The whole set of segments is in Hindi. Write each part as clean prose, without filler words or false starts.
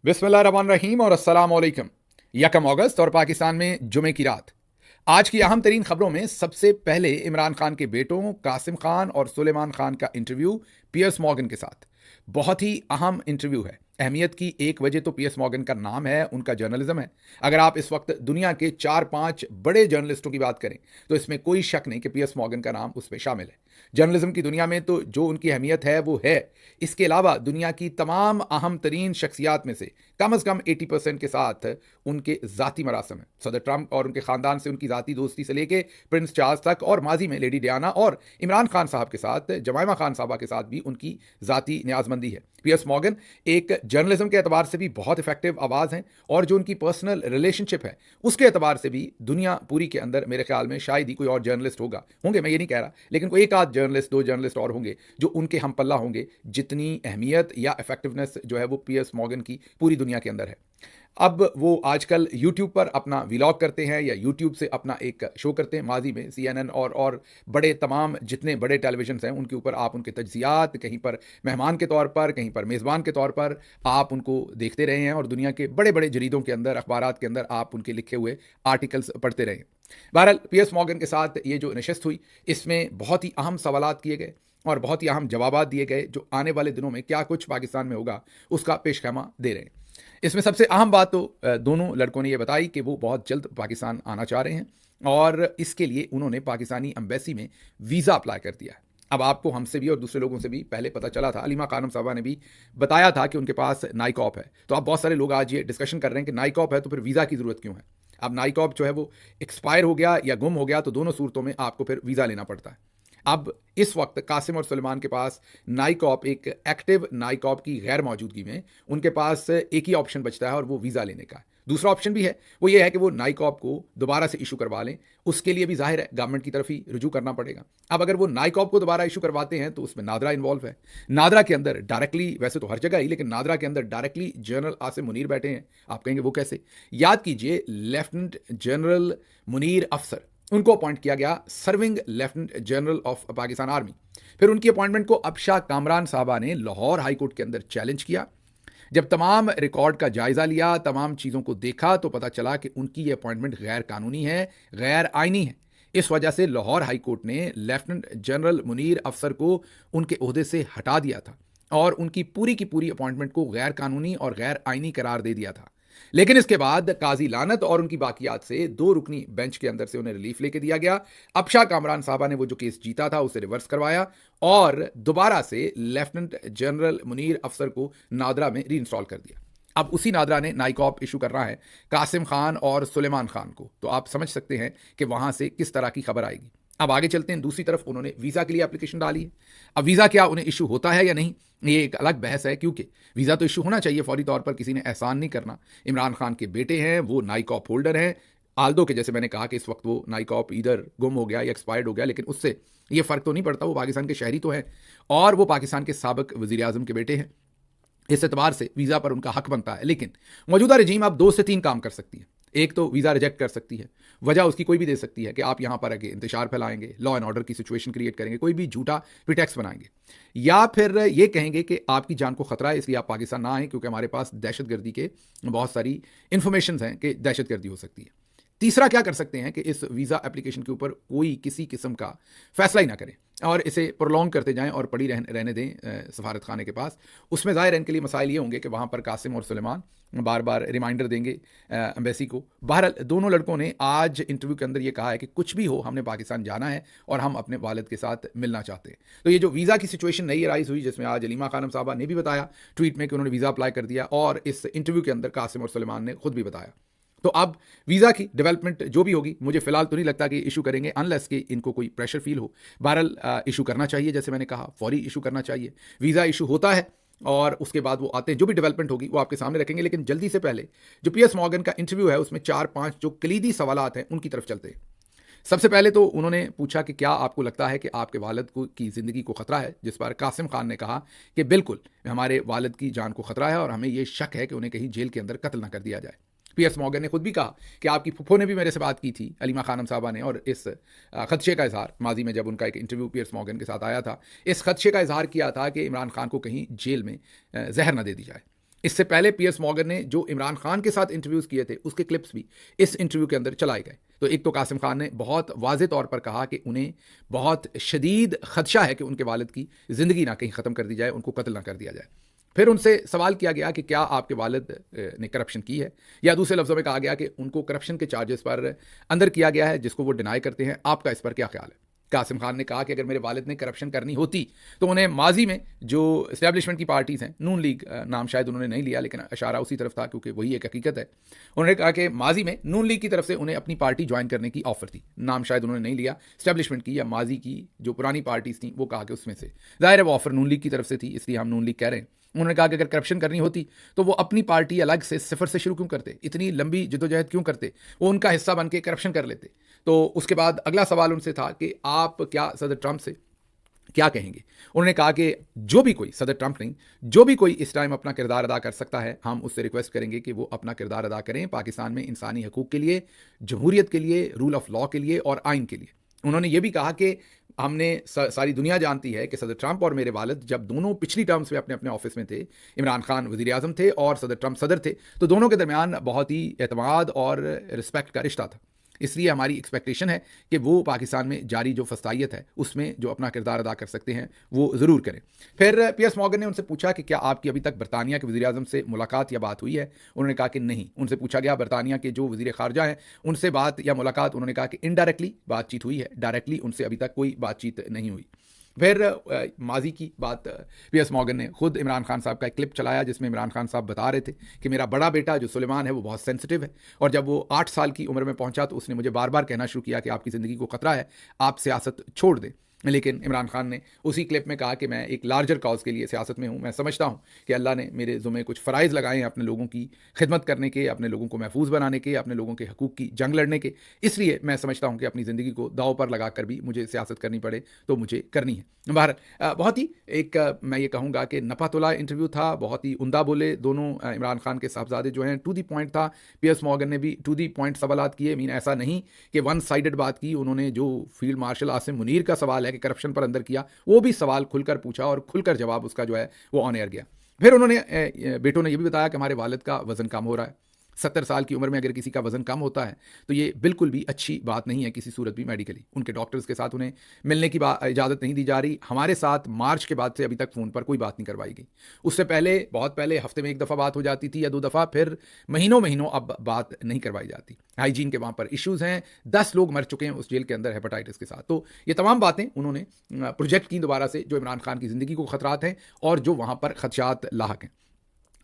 बिस्मिल्लाहिर्रहमानिर्रहीम और अस्सलाम वालेकुम। 1 अगस्त और पाकिस्तान में जुमे की रात। आज की अहम तरीन खबरों में सबसे पहले इमरान खान के बेटों कासिम खान और सुलेमान खान का इंटरव्यू पियर्स मॉर्गन के साथ। बहुत ही अहम इंटरव्यू है। अहमियत की एक वजह तो पियर्स मॉर्गन का नाम है, उनका जर्नलिज्म है। अगर आप इस वक्त दुनिया के 4-5 बड़े जर्नलिस्टों की बात करें तो इसमें कोई शक नहीं कि पियर्स मॉर्गन का नाम उसमें शामिल है। जर्नलिज्म की दुनिया में तो जो उनकी अहमियत है वो है। इसके अलावा दुनिया की तमाम अहम तरीन शख्सियात में से कम 80% के साथ उनके ज़ाती मरासम हैं। सदर ट्रंप और उनके ख़ानदान से उनकी ज़ाती दोस्ती से लेके प्रिंस चार्ल्स तक, और माजी में लेडी डियाना और इमरान खान साहब के साथ, जमाइमा खान साहबा के साथ भी उनकी ज़ाती न्याजमंदी है। पियर्स मॉर्गन एक जर्नलिज्म के एतबार से भी बहुत इफेक्टिव आवाज़ हैं, और जो उनकी पर्सनल रिलेशनशिप है उसके एतबार से भी दुनिया पूरी के अंदर मेरे ख्याल में शायद ही कोई और जर्नलिस्ट होंगे, मैं ये नहीं कह रहा, लेकिन कोई एक आध जर्नलिस्ट, 2 जर्नलिस्ट और होंगे जो उनके हम पल्ला होंगे, जितनी अहमियत या इफेक्टिवनेस जो है वो पियर्स मॉर्गन की पूरी दुनिया के अंदर है। अब वो आजकल यूट्यूब पर अपना व्लॉग करते हैं या यूट्यूब से अपना एक शो करते हैं। माजी में CNN और बड़े तमाम जितने बड़े टेलीविजन हैं उनके ऊपर आप उनके तज्जियात, कहीं पर मेहमान के तौर पर, कहीं पर मेज़बान के तौर पर आप उनको देखते रहे हैं, और दुनिया के बड़े बड़े जरीदों के अंदर, अखबारात के अंदर आप उनके लिखे हुए आर्टिकल्स पढ़ते रहे हैं। बहरहाल पियर्स मॉर्गन के साथ ये जो नशस्त हुई, इसमें बहुत ही अहम सवालात किए गए और बहुत ही अहम जवाबात दिए गए, जो आने वाले दिनों में क्या कुछ पाकिस्तान में होगा उसका पेशखैमा दे रहे हैं। इसमें सबसे अहम बात तो दोनों लड़कों ने यह बताई कि वो बहुत जल्द पाकिस्तान आना चाह रहे हैं, और इसके लिए उन्होंने पाकिस्तानी एम्बेसी में वीज़ा अप्लाई कर दिया है। अब आपको हमसे भी और दूसरे लोगों से भी पहले पता चला था, अलीमा खानम साहबा ने भी बताया था कि उनके पास नाइकॉप है। तो अब बहुत सारे लोग आज ये डिस्कशन कर रहे हैं कि नाइकॉप है तो फिर वीज़ा की ज़रूरत क्यों है। अब नाइकॉप जो है वो एक्सपायर हो गया या गुम हो गया तो दोनों सूरतों में आपको फिर वीज़ा लेना पड़ता है। अब इस वक्त कासिम और सुलेमान के पास नाइकॉप, एक एक्टिव नाइकॉप की गैर मौजूदगी में उनके पास एक ही ऑप्शन बचता है, और वो वीज़ा लेने का है। दूसरा ऑप्शन भी है, वो ये है कि वो नाइकॉप को दोबारा से इशू करवा लें। उसके लिए भी जाहिर है गवर्नमेंट की तरफ ही रुजू करना पड़ेगा। अब अगर वो नाइकॉप को दोबारा इशू करवाते हैं तो उसमें नादरा इन्वॉल्व है। नादरा के अंदर डायरेक्टली, वैसे तो हर जगह ही, लेकिन नादरा के अंदर डायरेक्टली जनरल आसिम मुनीर बैठे हैं। आप कहेंगे वो कैसे? याद कीजिए, लेफ्टिनेंट जनरल मुनीर अफसर, उनको अपॉइंट किया गया serving lieutenant general of Pakistan army. फिर उनकी अपॉइंटमेंट को अबशा कामरान साहबा ने लाहौर हाई कोर्ट के अंदर चैलेंज किया। जब तमाम रिकॉर्ड का जायजा लिया, तमाम चीज़ों को देखा, तो पता चला कि उनकी ये अपॉइंटमेंट गैर कानूनी है, गैर आइनी है। इस वजह से लाहौर हाई कोर्ट ने लेफ्टिनेंट जनरल मुनीर अफसर को उनके ओहदे से हटा दिया था, और उनकी पूरी की पूरी अपॉइंटमेंट को गैर कानूनी और गैर आइनी करार दे दिया था। लेकिन इसके बाद काजी लानत और उनकी बाकियात से 2 रुकनी बेंच के अंदर से उन्हें रिलीफ लेके दिया गया। अबशा कामरान साहबा ने वो जो केस जीता था उसे रिवर्स करवाया, और दोबारा से लेफ्टिनेंट जनरल मुनीर अफसर को नादरा में री इंस्टॉल कर दिया। अब उसी नादरा ने नाइकॉप इशू कर रहा है कासिम खान और सुलेमान खान को। तो आप समझ सकते हैं कि वहां से किस तरह की खबर आएगी। अब आगे चलते हैं। दूसरी तरफ उन्होंने वीज़ा के लिए एप्लीकेशन डाली है। अब वीज़ा क्या उन्हें इशू होता है या नहीं, ये एक अलग बहस है, क्योंकि वीज़ा तो इशू होना चाहिए फौरी तौर पर, किसी ने एहसान नहीं करना। इमरान खान के बेटे हैं, वो नाइकॉप होल्डर हैं। आल्दो के, जैसे मैंने कहा कि इस वक्त वो नाइकॉप इधर गुम हो गया या एक्सपायर्ड हो गया, लेकिन उससे ये फ़र्क तो नहीं पड़ता। वो पाकिस्तान के शहरी तो हैं, और वो पाकिस्तान के साबिक वज़ीर आज़म के बेटे हैं। इस एतबार से वीज़ा पर उनका हक बनता है। लेकिन मौजूदा रजीम अब 2 से 3 काम कर सकती है। एक तो वीज़ा रिजेक्ट कर सकती है। वजह उसकी कोई भी दे सकती है कि आप यहाँ पर आगे इंतशार फैलाएंगे, लॉ एंड ऑर्डर की सिचुएशन क्रिएट करेंगे, कोई भी झूठा प्रिटेक्स्ट बनाएंगे, या फिर ये कहेंगे कि आपकी जान को खतरा है इसलिए आप पाकिस्तान ना आए, क्योंकि हमारे पास दहशतगर्दी के बहुत सारी इन्फॉर्मेशन हैं कि दहशतगर्दी हो सकती है। तीसरा क्या कर सकते हैं कि इस वीज़ा एप्लीकेशन के ऊपर कोई किसी किस्म का फैसला ही ना करें, और इसे प्रोलॉन्ग करते जाएं और पड़ी रहने दें सफारत खाने के पास। उसमें ज़ाहिर इनके लिए मसाइल ये होंगे कि वहाँ पर कासिम और सुलेमान बार बार रिमाइंडर देंगे एम्बेसी को। बहरहाल दोनों लड़कों ने आज इंटरव्यू के अंदर ये कहा है कि कुछ भी हो, हमने पाकिस्तान जाना है और हम अपने वालिद के साथ मिलना चाहते हैं। तो ये जो वीज़ा की सिचुएशन नई राइज हुई, जिसमें आज अलीमा खानम साहबा ने भी बताया ट्वीट में कि उन्होंने वीज़ा अप्लाई कर दिया, और इस इंटरव्यू के अंदर कासिम और सुलेमान ने खुद भी बताया। तो अब वीज़ा की डेवलपमेंट जो भी होगी, मुझे फिलहाल तो नहीं लगता कि इशू करेंगे अनलेस कि इनको कोई प्रेशर फील हो। बहरहाल इशू करना चाहिए, जैसे मैंने कहा, फौरी इशू करना चाहिए। वीज़ा इशू होता है और उसके बाद वो आते हैं, जो भी डेवलपमेंट होगी वो आपके सामने रखेंगे। लेकिन जल्दी से पहले जो पियर्स मॉर्गन का इंटरव्यू है उसमें 4-5 जो कलीदी सवालात हैं उनकी तरफ चलते हैं। सबसे पहले तो उन्होंने पूछा कि क्या आपको लगता है कि आपके वालिद को की ज़िंदगी को ख़तरा है, जिस पर कासिम खान ने कहा कि बिल्कुल हमारे वालिद की जान को ख़तरा है, और हमें ये शक है कि उन्हें कहीं जेल के अंदर कत्ल ना कर दिया जाए। पियर्स मॉर्गन ने खुद भी कहा कि आपकी फुफ्फो ने भी मेरे से बात की थी, अलीमा खानम साहबा ने, और इस खदशे का इजहार, माजी में जब उनका एक इंटरव्यू पियर्स मॉर्गन के साथ आया था, इस खदशे का इजहार किया था कि इमरान खान को कहीं जेल में जहर न दे दी जाए। इससे पहले पियर्स मॉर्गन ने जो इमरान खान के साथ इंटरव्यूज़ किए थे उसके क्लिप्स भी इस इंटरव्यू के अंदर चलाए गए। तो एक तो कासिम खान ने बहुत वाज़ेह तौर पर कहा कि उन्हें बहुत शदीद खदशा है कि उनके वालिद की ज़िंदगी ना कहीं ख़त्म कर दी जाए, उनको कत्ल ना कर दिया जाए। फिर उनसे सवाल किया गया कि क्या आपके वालिद ने करप्शन की है, या दूसरे लफ्ज़ों में कहा गया कि उनको करप्शन के चार्जेस पर अंदर किया गया है, जिसको वो डिनाई करते हैं। आपका इस पर क्या ख्याल है? कासिम खान ने कहा कि अगर मेरे वालिद ने करप्शन करनी होती तो उन्हें माजी में जो इस्टेब्लिशमेंट की पार्टीज़ हैं, नून लीग नाम शायद उन्होंने नहीं लिया लेकिन इशारा उसी तरफ था क्योंकि वही एक हकीकत है। उन्होंने कहा कि माजी में नून लीग की तरफ से उन्हें अपनी पार्टी ज्वाइन करने की ऑफर थी, नाम शायद उन्होंने नहीं लिया इस्टेब्लिशमेंट की या माजी की जो पुरानी पार्टीज़ थी वो कहा कि उसमें से ज़ाहिर है वो ऑफर नून लीग की तरफ से थी, इसलिए हम नून लीग कह रहे हैं। उन्होंने कहा कि अगर करप्शन करनी होती तो वो अपनी पार्टी अलग से सिफर से शुरू क्यों करते, इतनी लंबी जद्दोजहद क्यों करते, वो उनका हिस्सा बन के करप्शन कर लेते। तो उसके बाद अगला सवाल उनसे था कि आप क्या सदर ट्रंप से क्या कहेंगे। उन्होंने कहा कि जो भी कोई, सदर ट्रंप नहीं, जो भी कोई इस टाइम अपना किरदार अदा कर सकता है, हम उससे रिक्वेस्ट करेंगे कि वो अपना किरदार अदा करें पाकिस्तान में इंसानी हकूक़ के लिए, जमहूरियत के लिए, रूल ऑफ लॉ के लिए और आइन के लिए। उन्होंने ये भी कहा कि हमने सारी दुनिया जानती है कि सदर ट्रंप और मेरे वालिद जब दोनों पिछली टर्म्स में अपने अपने ऑफिस में थे, इमरान खान वज़ीर आज़म थे और सदर ट्रंप सदर थे, तो दोनों के दरमियान बहुत ही एतमाद और रिस्पेक्ट का रिश्ता था। इसलिए हमारी एक्सपेक्टेशन है कि वो पाकिस्तान में जारी जो फस्तायत है उसमें जो अपना किरदार अदा कर सकते हैं वो ज़रूर करें। फिर पियर्स मॉर्गन ने उनसे पूछा कि क्या आपकी अभी तक बरतानिया के वज़ीर आज़म से मुलाकात या बात हुई है। उन्होंने कहा कि नहीं। उनसे पूछा गया बरतानिया के जो वज़ीर ख़ारजा हैं उनसे बात या मुलाकात, उन्होंने कहा कि इनडायरेक्टली बातचीत हुई है, डायरेक्टली उनसे अभी तक कोई बातचीत नहीं हुई। फिर माजी की बात पियर्स मॉर्गन ने खुद इमरान खान साहब का एक क्लिप चलाया जिसमें इमरान खान साहब बता रहे थे कि मेरा बड़ा बेटा जो सुलेमान है वो बहुत सेंसिटिव है और जब वो 8 साल की उम्र में पहुंचा तो उसने मुझे बार बार कहना शुरू किया कि आपकी ज़िंदगी को खतरा है, आप सियासत छोड़ दें। लेकिन इमरान खान ने उसी क्लिप में कहा कि मैं एक लार्जर कॉज के लिए सियासत में हूँ, मैं समझता हूँ कि अल्लाह ने मेरे ज़ुम्मे कुछ फ़राइज़ लगाए हैं अपने लोगों की खिदमत करने के, अपने लोगों को महफूज बनाने के, अपने लोगों के हकूक़ की जंग लड़ने के, इसलिए मैं समझता हूँ कि अपनी ज़िंदगी को दाव पर लगा कर भी मुझे सियासत करनी पड़े तो मुझे करनी है। बाहर बहुत ही एक मैं ये कहूँगा कि नपातुला इंटरव्यू था, बहुत ही उम्दा बोले दोनों इमरान खान के साहबजादे जो हैं, टू दी पॉइंट था। पियर्स मॉर्गन ने भी टू दी पॉइंट सवालात किए, मीन ऐसा नहीं कि वन साइडेड बात की। उन्होंने जो फील्ड मार्शल आसिम मुनीर का सवाल है कि करप्शन पर अंदर किया, वो भी सवाल खुलकर पूछा और खुलकर जवाब उसका जो है वो ऑन एयर गया। फिर उन्होंने बेटों ने ये भी बताया कि हमारे वालिद का वज़न कम हो रहा है। 70 साल की उम्र में अगर किसी का वज़न कम होता है तो ये बिल्कुल भी अच्छी बात नहीं है किसी सूरत भी मेडिकली। उनके डॉक्टर्स के साथ उन्हें मिलने की इजाज़त नहीं दी जा रही। हमारे साथ मार्च के बाद से अभी तक फ़ोन पर कोई बात नहीं करवाई गई। उससे पहले, बहुत पहले हफ्ते में एक दफ़ा बात हो जाती थी या 2 दफ़ा, फिर महीनों महीनों अब बात नहीं करवाई जाती। हाइजीन के वहाँ पर इश्यूज़ हैं, 10 लोग मर चुके हैं उस जेल के अंदर हेपेटाइटिस के साथ। तो ये तमाम बातें उन्होंने प्रोजेक्ट की दोबारा से, जो इमरान खान की ज़िंदगी को ख़तरात हैं और जो वहाँ पर खदशात लाहक हैं।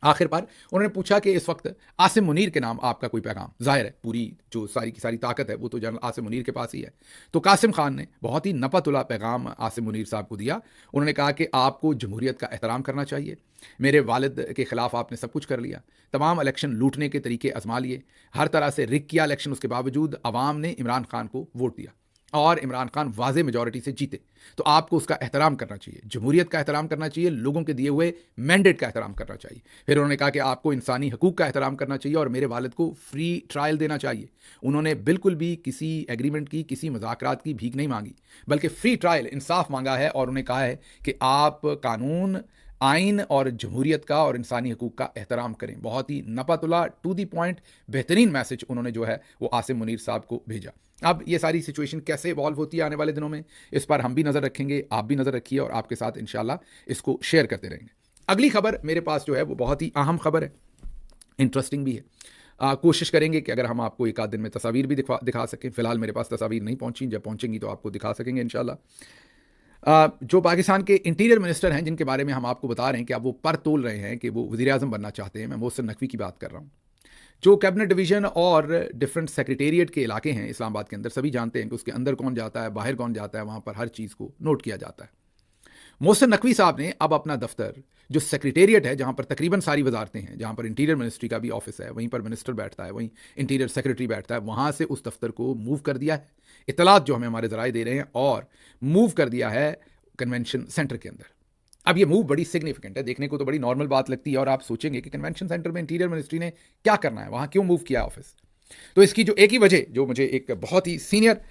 आखिर पर उन्होंने पूछा कि इस वक्त आसिम मुनीर के नाम आपका कोई पैगाम। जाहिर है पूरी जो सारी की सारी ताकत है वो तो जनरल आसिम मुनीर के पास ही है। तो कासिम खान ने बहुत ही नपतुला पैगाम आसिम मुनीर साहब को दिया। उन्होंने कहा कि आपको जमहूरियत का एहतराम करना चाहिए। मेरे वालिद के ख़िलाफ़ आपने सब कुछ कर लिया, तमाम इलेक्शन लूटने के तरीके आजमा लिए, हर तरह से रिग किया इलेक्शन, उसके बावजूद अवाम ने इमरान खान को वोट दिया और इमरान खान वाज़े मेजॉरिटी से जीते। तो आपको उसका एहतराम करना चाहिए, जमहूरियत का एहतराम करना चाहिए, लोगों के दिए हुए मैंडेट का एहतराम करना चाहिए। फिर उन्होंने कहा कि आपको इंसानी हकूक़ का एहतराम करना चाहिए और मेरे वालिद को फ्री ट्रायल देना चाहिए। उन्होंने बिल्कुल भी किसी एग्रीमेंट की, किसी मुज़ाकरात की भीख नहीं मांगी, बल्कि फ्री ट्रायल, इंसाफ मांगा है। और उन्हें कहा है कि आप कानून, आइन और जमहूरियत का और इंसानी हकूक़ का एहतराम करें। बहुत ही नपतुला, टू दी पॉइंट, बेहतरीन मैसेज उन्होंने जो है वो आसिम मुनीर साहब को भेजा। अब ये सारी सिचुएशन कैसे इवॉल्व होती है आने वाले दिनों में, इस पर हम भी नज़र रखेंगे, आप भी नज़र रखिए और आपके साथ इंशाल्लाह इसको शेयर करते रहेंगे। अगली खबर मेरे पास जो है वो बहुत ही अहम खबर है, इंटरेस्टिंग भी है। कोशिश करेंगे कि अगर हम आपको एक आध दिन में तस्वीर भी दिखा सकें। फ़िलहाल मेरे पास तस्वीर नहीं पहुंची, जब पहुंचेंगी तो आपको दिखा सकेंगे इंशाल्लाह। जो पाकिस्तान के इंटीरियर मिनिस्टर हैं जिनके बारे में हम आपको बता रहे हैं कि अब वो पर तोल रहे हैं कि वो वज़ीर आज़म बनना चाहते हैं, मैं मोहसिन नकवी की बात कर रहा हूँ। जो कैबिनेट डिवीज़न और डिफरेंट सेक्रेटेरिएट के इलाके हैं इस्लामाबाद के अंदर, सभी जानते हैं कि उसके अंदर कौन जाता है, बाहर कौन जाता है, वहाँ पर हर चीज़ को नोट किया जाता है। मोहसिन नकवी साहब ने अब अपना दफ्तर, जो सेक्रेटेरिएट है जहाँ पर तकरीबन सारी वजारतें हैं, जहाँ पर इंटीरियर मिनिस्ट्री का भी ऑफिस है, वहीं पर मिनिस्टर बैठता है, वहीं इंटीरियर सेक्रेटरी बैठता है, वहाँ से उस दफ्तर को मूव कर दिया है। इतलात जो हमें हमारे ज़राए दे रहे हैं, और मूव कर दिया है कन्वेंशन सेंटर के अंदर। अब ये मूव बड़ी सिग्निफिकेंट है, देखने को तो बड़ी नॉर्मल बात लगती है और आप सोचेंगे कि कन्वेंशन सेंटर में इंटीरियर मिनिस्ट्री ने क्या करना है, वहाँ क्यों मूव किया ऑफिस। तो इसकी जो एक ही वजह, जो मुझे एक बहुत ही सीनियर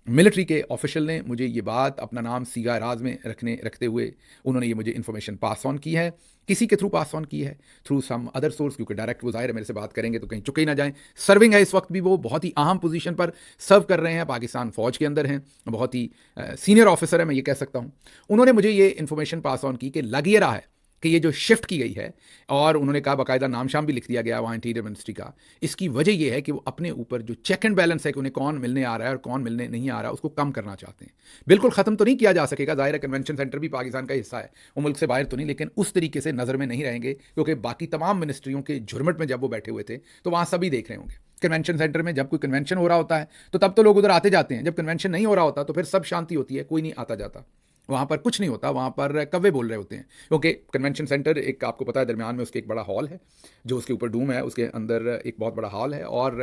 मिलिट्री के ऑफिशियल ने मुझे ये बात अपना नाम सीगा राज में रखते हुए उन्होंने ये मुझे इन्फॉर्मेशन पास ऑन की है, किसी के थ्रू पास ऑन की है, थ्रू सम अदर सोर्स, क्योंकि डायरेक्ट वो जाहिर है मेरे से बात करेंगे तो कहीं चुके ही ना जाएं। सर्विंग है इस वक्त भी, वो बहुत ही अहम पोजीशन पर सर्व कर रहे हैं, पाकिस्तान फौज के अंदर हैं, बहुत ही सीनियर ऑफिसर है, मैं ये कह सकता हूँ। उन्होंने मुझे ये इन्फॉर्मेशन पास ऑन की कि लग ये रहा है कि ये जो शिफ्ट की गई है, और उन्होंने कहा बाकायदा नाम शाम भी लिख दिया गया वहाँ इंटीरियर मिनिस्ट्री का, इसकी वजह यह है कि वो अपने ऊपर जो चेक एंड बैलेंस है कि उन्हें कौन मिलने आ रहा है और कौन मिलने नहीं आ रहा, उसको कम करना चाहते हैं। बिल्कुल ख़त्म तो नहीं किया जा सकेगा, जाहिर है कन्वेंशन सेंटर भी पाकिस्तान का हिस्सा है, वो मुल्क से बाहर तो नहीं, लेकिन उस तरीके से नज़र में नहीं रहेंगे, क्योंकि बाकी तमाम मिनिस्ट्रियों के झुरमट में जब वो बैठे हुए थे तो वहाँ सभी देख रहे होंगे। कन्वेंशन सेंटर में जब कोई कन्वेंशन हो रहा होता है तो तब तो लोग उधर आते जाते हैं, जब कन्वेंशन नहीं हो रहा होता तो फिर सब शांति होती है, कोई नहीं आता जाता, वहाँ पर कुछ नहीं होता, वहाँ पर कव्वे बोल रहे होते हैं, क्योंकि कन्वेंशन सेंटर एक आपको पता है दरमियान में उसके एक बड़ा हॉल है, जो उसके ऊपर डूम है, उसके अंदर एक बहुत बड़ा हॉल है, और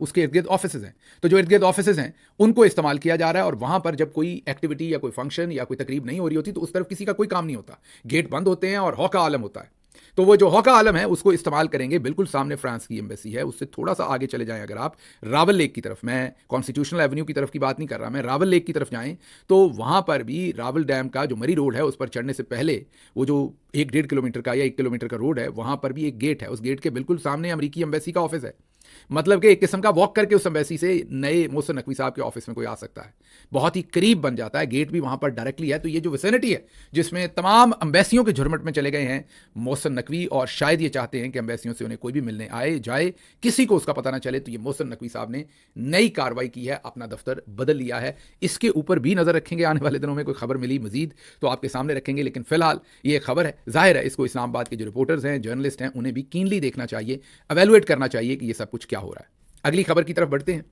उसके इर्द गिर्द ऑफिस हैं। तो जो इर्द गिर्द ऑफिस हैं उनको इस्तेमाल किया जा रहा है, और वहाँ पर जब कोई एक्टिविटी या कोई फंक्शन या कोई तकरीब नहीं हो रही होती तो उस तरफ किसी का कोई काम नहीं होता, गेट बंद होते हैं और हौका आलम होता है। तो वो जो हौका आलम है उसको इस्तेमाल करेंगे। बिल्कुल सामने फ्रांस की एम्बेसी है, उससे थोड़ा सा आगे चले जाएं अगर आप रावल लेक की तरफ, मैं कॉन्स्टिट्यूशनल एवेन्यू की तरफ की बात नहीं कर रहा, मैं रावल लेक की तरफ जाएं तो वहाँ पर भी रावल डैम का जो मरी रोड है उस पर चढ़ने से पहले वो जो 1-1.5 किलोमीटर का या 1 किलोमीटर का रोड है, वहाँ पर भी एक गेट है, उस गेट के बिल्कुल सामने अमेरिकी एम्बेसी का ऑफिस है। मतलब कि एक किस्म का वॉक करके उस एम्बेसी से नए मोहसिन नकवी साहब के ऑफिस में कोई आ सकता है, बहुत ही करीब बन जाता है, गेट भी वहाँ पर डायरेक्टली है। तो ये जो विसिनिटी है जिसमें तमाम एम्बेसियों के झुरमट में चले गए हैं मोहसिन नकवी, और शायद ये चाहते हैं कि एम्बेसियों से उन्हें कोई भी मिलने आए जाए किसी को उसका पता ना चले, तो ये मोहसिन नकवी साहब ने नई कार्रवाई की है, अपना दफ्तर बदल लिया है। इसके ऊपर भी नज़र रखेंगे, आने वाले दिनों में कोई खबर मिली मजीद तो आपके सामने रखेंगे, लेकिन फिलहाल ये खबर है, जाहिर है इसको इस्लामाबाद के जो रिपोर्टर्स हैं, जर्नलिस्ट हैं, उन्हें भी कीनली देखना चाहिए, एवेलुएट करना चाहिए कि ये सब कुछ क्या हो रहा है। अगली खबर की तरफ बढ़ते हैं।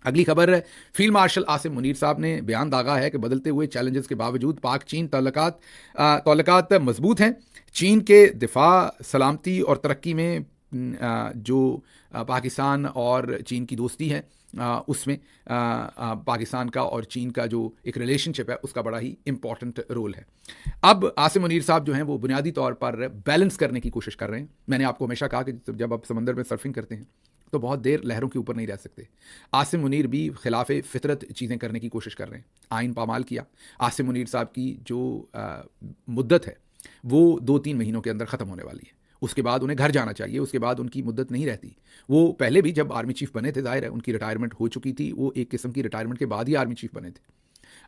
अगली खबर, फील्ड मार्शल आसिम मुनीर साहब ने बयान दागा है कि बदलते हुए चैलेंजेस के बावजूद पाक चीन ताल्लुकात मजबूत हैं। चीन के दिफा, सलामती और तरक्की में जो पाकिस्तान और चीन की दोस्ती है उसमें पाकिस्तान का और चीन का जो एक रिलेशनशिप है उसका बड़ा ही इंपॉर्टेंट रोल है। अब आसिम मुनीर साहब जो हैं वो बुनियादी तौर पर बैलेंस करने की कोशिश कर रहे हैं। मैंने आपको हमेशा कहा कि जब आप समंदर में सर्फिंग करते हैं तो बहुत देर लहरों के ऊपर नहीं रह सकते। आसिम मुनीर भी खिलाफ फितरत चीज़ें करने की कोशिश कर रहे हैं, आइन पामाल किया। आसिम मुनीर साहब की जो मुद्दत है वो 2-3 महीनों के अंदर ख़त्म होने वाली है, उसके बाद उन्हें घर जाना चाहिए, उसके बाद उनकी मुद्दत नहीं रहती। वो पहले भी जब आर्मी चीफ बने थे, जाहिर है उनकी रिटायरमेंट हो चुकी थी, वो एक किस्म की रिटायरमेंट के बाद ही आर्मी चीफ बने थे।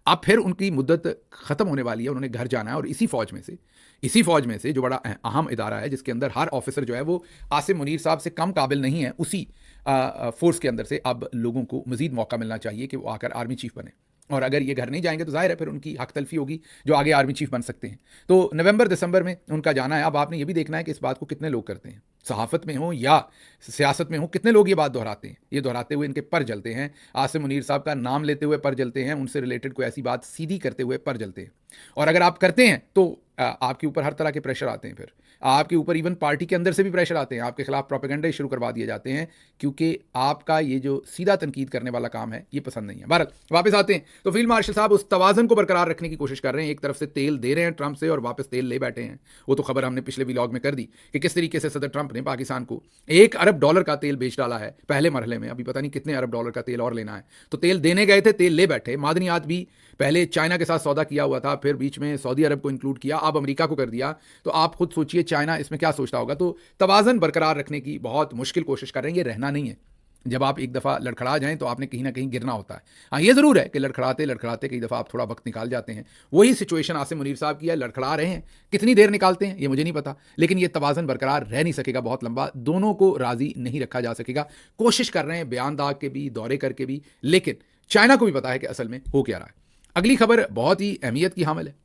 अब फिर उनकी मुद्दत ख़त्म होने वाली है, उन्होंने घर जाना है, और इसी फौज में से जो बड़ा अहम इदारा है जिसके अंदर हर ऑफिसर जो है वो आसिम मुनीर साहब से कम काबिल नहीं है, उसी फोर्स के अंदर से अब लोगों को मजीद मौका मिलना चाहिए कि वो आकर आर्मी चीफ बने। और अगर ये घर नहीं जाएंगे तो जाहिर है फिर उनकी हक तलफी होगी, जो आगे आर्मी चीफ बन सकते हैं। तो नवंबर दिसंबर में उनका जाना है। अब आपने ये भी देखना है कि इस बात को कितने लोग करते हैं, सहाफ़त में हो या सियासत में हो, कितने लोग ये बात दोहराते हैं। ये दोहराते हुए इनके पर जलते हैं, आसिम मुनीर साहब का नाम लेते हुए पर जलते हैं, उनसे रिलेटेड कोई ऐसी बात सीधी करते हुए पर जलते हैं। और अगर आप करते हैं तो आपके ऊपर हर तरह के प्रेशर आते हैं, फिर आपके ऊपर इवन पार्टी के अंदर से भी प्रेशर आते हैं, आपके खिलाफ प्रोपेगेंडा शुरू करवा दिए जाते हैं, क्योंकि आपका ये जो सीधा तनकीद करने वाला काम है ये पसंद नहीं है। बहरहाल वापस आते हैं तो फील्ड मार्शल साहब उस तवाज़न को बरकरार रखने की कोशिश कर रहे हैं। एक तरफ से तेल दे रहे हैं ट्रंप से और वापस तेल ले बैठे हैं। वो तो खबर हमने पिछले व्लॉग में कर दी कि किस तरीके से सदर ट्रंप ने पाकिस्तान को $1 अरब का तेल बेच डाला है पहले मरहले में। अभी पता नहीं कितने $1 अरब का तेल और लेना है। तो तेल देने गए थे, तेल ले बैठे। मादनियात भी पहले चाइना के साथ सौदा किया हुआ था, फिर बीच में सऊदी अरब को इंक्लूड किया, अब अमेरिका को कर दिया। तो आप खुद सोचिए चाइना इसमें क्या सोचता होगा। तो तवाज़न बरकरार रखने की बहुत मुश्किल कोशिश कर रहे हैं, ये रहना नहीं है। जब आप एक दफ़ा लड़खड़ा जाएं तो आपने कहीं ना कहीं गिरना होता है। हाँ, ये ज़रूर है कि लड़खड़ाते लड़खड़ाते कई दफ़ा आप थोड़ा वक्त निकाल जाते हैं। वही सिचुएशन आसिम मुनीर साहब की है, लड़खड़ा रहे हैं, कितनी देर निकालते हैं ये मुझे नहीं पता, लेकिन ये तवाज़न बरकरार रह नहीं सकेगा बहुत लंबा, दोनों को राज़ी नहीं रखा जा सकेगा। कोशिश कर रहे हैं बयान दाग के भी, दौरे करके भी, लेकिन चाइना को भी पता है कि असल में हो क्या रहा है। अगली खबर बहुत ही अहमियत की हामिल है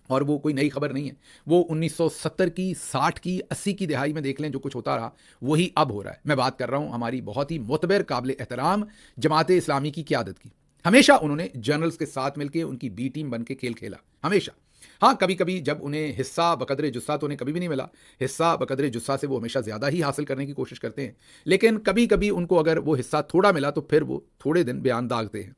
और वो कोई नई खबर नहीं है। वो 1970 की, 60 की, 80 की दिहाई में देख लें जो कुछ होता रहा वही अब हो रहा है। मैं बात कर रहा हूँ हमारी बहुत ही मोतबर काबिल एहतराम जमाते इस्लामी की क़यादत की। हमेशा उन्होंने जनरल्स के साथ मिलकर उनकी बी टीम बन के खेल खेला, हमेशा। हाँ, कभी कभी जब उन्हें हिस्सा बकदरे जुस्सा, तो उन्हें कभी भी नहीं मिला हिस्सा बकदरे जुस्सा से, वो हमेशा ज़्यादा ही हासिल करने की कोशिश करते हैं, लेकिन कभी कभी उनको अगर वो हिस्सा थोड़ा मिला तो फिर वो थोड़े दिन बयान दागते हैं।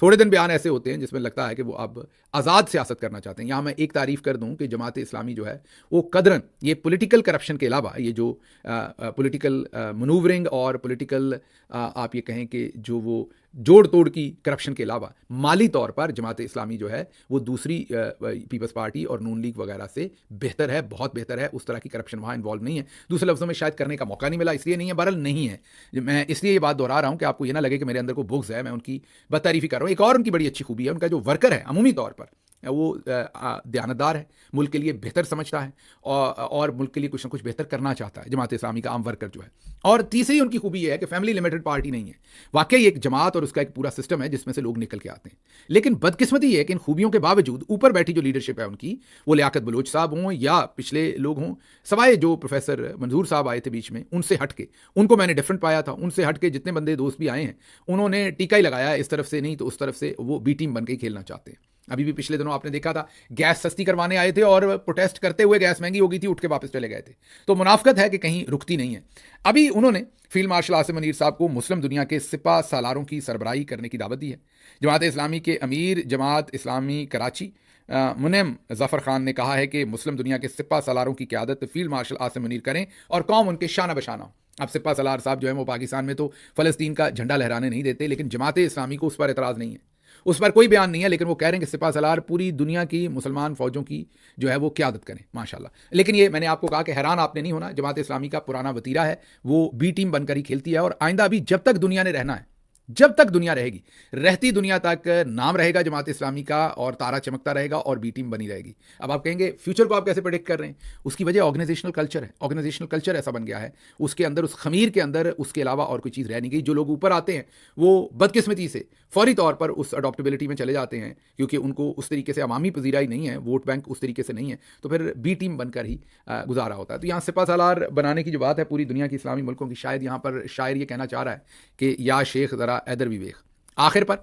थोड़े दिन बयान ऐसे होते हैं जिसमें लगता है कि वो अब आज़ाद सियासत करना चाहते हैं। यहाँ मैं एक तारीफ़ कर दूँ कि जमात इस्लामी जो है वो कदरन ये पॉलिटिकल करप्शन के अलावा ये जो पॉलिटिकल मनूवरिंग और पॉलिटिकल आप ये कहें कि जो वो जोड़ तोड़ की करप्शन के अलावा माली तौर पर जमात इस्लामी जो है वो दूसरी पीपल्स पार्टी और नून लीग वगैरह से बेहतर है, बहुत बेहतर है। उस तरह की करप्शन वहाँ इन्वॉल्व नहीं है। दूसरे लफ्ज़ों में शायद करने का मौका नहीं मिला, इसलिए नहीं है, बहरहाल नहीं है। मैं इसलिए ये बात दोहरा रहा हूँ कि आपको ये ना लगे कि मेरे अंदर को बुग़्ज़ है, मैं उनकी बदतारीफ़ी कर रहा हूँ। एक और उनकी बड़ी अच्छी खूबी है, उनका जो वर्कर है अमूमी तौर पर वो दयानतदार है, मुल्क के लिए बेहतर समझता है और मुल्क के लिए कुछ ना कुछ बेहतर करना चाहता है, जमात इस्लामी का आम वर्कर जो है। और तीसरी उनकी खूबी ये है कि फैमिली लिमिटेड पार्टी नहीं है, वाकई एक जमात और उसका एक पूरा सिस्टम है जिसमें से लोग निकल के आते हैं। लेकिन बदकिस्मती ये है कि इन खूबियों के बावजूद ऊपर बैठी जो लीडरशिप है उनकी, वो लियाकत बलोच साहब हों या पिछले लोग हों, सवाए जो प्रोफेसर मंजूर साहब आए थे बीच में, उनसे हट के उनको मैंने डिफरेंट पाया था। उनसे हट के जितने बंदे दोस्त भी आए हैं उन्होंने टीका ही लगाया, इस तरफ से नहीं तो उस तरफ से, वो बी टीम बन के खेलना चाहते हैं। अभी भी पिछले दिनों आपने देखा था, गैस सस्ती करवाने आए थे और प्रोटेस्ट करते हुए गैस महंगी हो गई थी, उठ के वापस चले गए थे। तो मुनाफकत है कि कहीं रुकती नहीं है। अभी उन्होंने फील्ड मार्शल आसिम मुनीर साहब को मुस्लिम दुनिया के सिपा सालारों की सरबराही करने की दावत दी है। जमात इस्लामी के अमीर जमात इस्लामी कराची मुनेम जफ़र खान ने कहा है कि मुस्लिम दुनिया के सिपा सालारों की क़यादत फील्ड मार्शल आसिम मुनीर करें और कौम उनके शाना बशाना हो। अब सिपा सलार साहब जो है वो पाकिस्तान में तो फ़लस्तीन का झंडा लहराने नहीं देते, लेकिन जमात इस्लामी को उस पर एतराज़ नहीं है, उस पर कोई बयान नहीं है, लेकिन वो कह रहे हैं कि सिपा सलार पूरी दुनिया की मुसलमान फ़ौजों की जो है वो क़यादत करें, माशाल्लाह। लेकिन ये मैंने आपको कहा कि हैरान आपने नहीं होना, जमात इस्लामी का पुराना वतीरा है, वो बी टीम बनकर ही खेलती है और आइंदा भी जब तक दुनिया ने रहना है, जब तक दुनिया रहेगी, रहती दुनिया तक नाम रहेगा जमात इस्लामी का और तारा चमकता रहेगा और बी टीम बनी रहेगी। अब आप कहेंगे फ्यूचर को आप कैसे प्रेडिक्ट कर रहे हैं? उसकी वजह ऑर्गेनाइजेशनल कल्चर है। ऑर्गेनाइजेशनल कल्चर ऐसा बन गया है, उसके अंदर, उस खमीर के अंदर उसके अलावा और कोई चीज़ रह नहीं गई। जो लोग ऊपर आते हैं वो बदकिस्मती से फौरी तौर पर उस अडॉप्टेबिलिटी में चले जाते हैं, क्योंकि उनको उस तरीके से अवामी पजीराई नहीं है, वोट बैंक उस तरीके से नहीं है, तो फिर बी टीम बनकर ही गुजारा होता है। तो यहाँ सिपा सालार बनाने की जो बात है पूरी दुनिया की इस्लामी मुल्कों की, शायद यहाँ पर शायर ये कहना चाह रहा है कि या शेख ज़रा ऐदर भी वेख। आखिर पर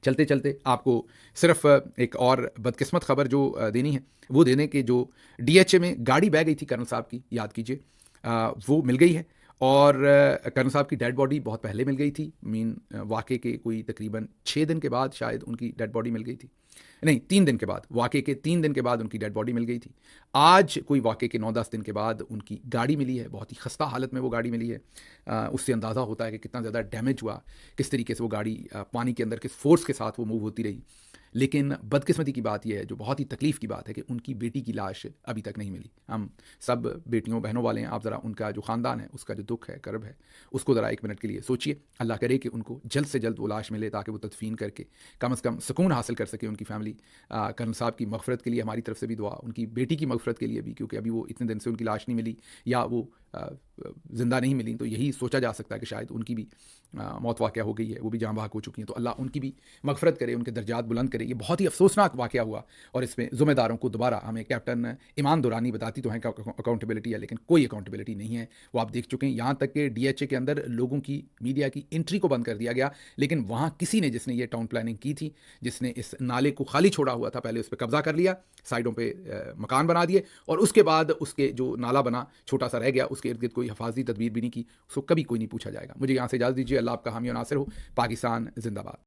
चलते चलते आपको सिर्फ एक और बदकिस्मत खबर जो देनी है वो देने के, जो डीएचए में गाड़ी बह गई थी कर्नल साहब की, याद कीजिए, वो मिल गई है। और कर्नल साहब की डेड बॉडी बहुत पहले मिल गई थी, वाक़े के कोई तकरीबन 6 दिन के बाद शायद उनकी डेड बॉडी मिल गई थी, नहीं 3 दिन के बाद, वाक़े के 3 दिन के बाद उनकी डेड बॉडी मिल गई थी। आज कोई वाक़े के 9-10 दिन के बाद उनकी गाड़ी मिली है, बहुत ही खस्ता हालत में वो गाड़ी मिली है। उससे अंदाज़ा होता है कि कितना ज़्यादा डैमेज हुआ, किस तरीके से वो गाड़ी पानी के अंदर किस फोर्स के साथ वो मूव होती रही। लेकिन बदकिस्मती की बात यह है, जो बहुत ही तकलीफ़ की बात है, कि उनकी बेटी की लाश अभी तक नहीं मिली। हम सब बेटियों बहनों वाले हैं, आप ज़रा उनका जो ख़ानदान है, उसका जो दुख है, कर्ब है, उसको ज़रा 1 मिनट के लिए सोचिए। अल्लाह करे कि उनको जल्द से जल्द वो लाश मिले, ताकि वो तदफ़ीन करके कम से कम सुकून हासिल कर सके उनकी फ़ैमिली। कर्नल साहब की मग़फ़िरत के लिए हमारी तरफ से भी दुआ, उनकी बेटी की मग़फ़िरत के लिए भी, क्योंकि अभी वो इतने दिन से उनकी लाश नहीं मिली या वो ज़िंदा नहीं मिली, तो यही सोचा जा सकता है कि शायद उनकी भी मौत वाक़या हो गई है, वो भी जाँ बहक हो चुकी हैं। तो अल्लाह उनकी भी मग़फ़िरत करे, उनके दर्जात बुलंद करे। ये बहुत ही अफ़सोसनाक वाक़या हुआ और इसमें ज़िम्मेदारों को दोबारा हमें कैप्टन ईमान दुरानी बताती तो हैं कि अकाउंटेबिलिटी है, लेकिन कोई अकाउंटेबिलिटी नहीं है। वो आप देख चुके हैं, यहाँ तक कि डीएचए के अंदर लोगों की, मीडिया की एंट्री को बंद कर दिया गया, लेकिन वहाँ किसी ने, जिसने ये टाउन प्लानिंग की थी, जिसने इस नाले को खाली छोड़ा हुआ था, पहले उस पर कब्ज़ा कर लिया, साइडों पर मकान बना दिए और उसके बाद उसके जो नाला बना छोटा सा रह गया, उसके इर्द गिर्द कोई हिफाजती तदबीर भी नहीं की, उसको कभी कोई नहीं पूछा जाएगा। मुझे यहाँ से इजाज़त दीजिए। अल्लाह आपका हामी और नासिर हो। पाकिस्तान जिंदाबाद।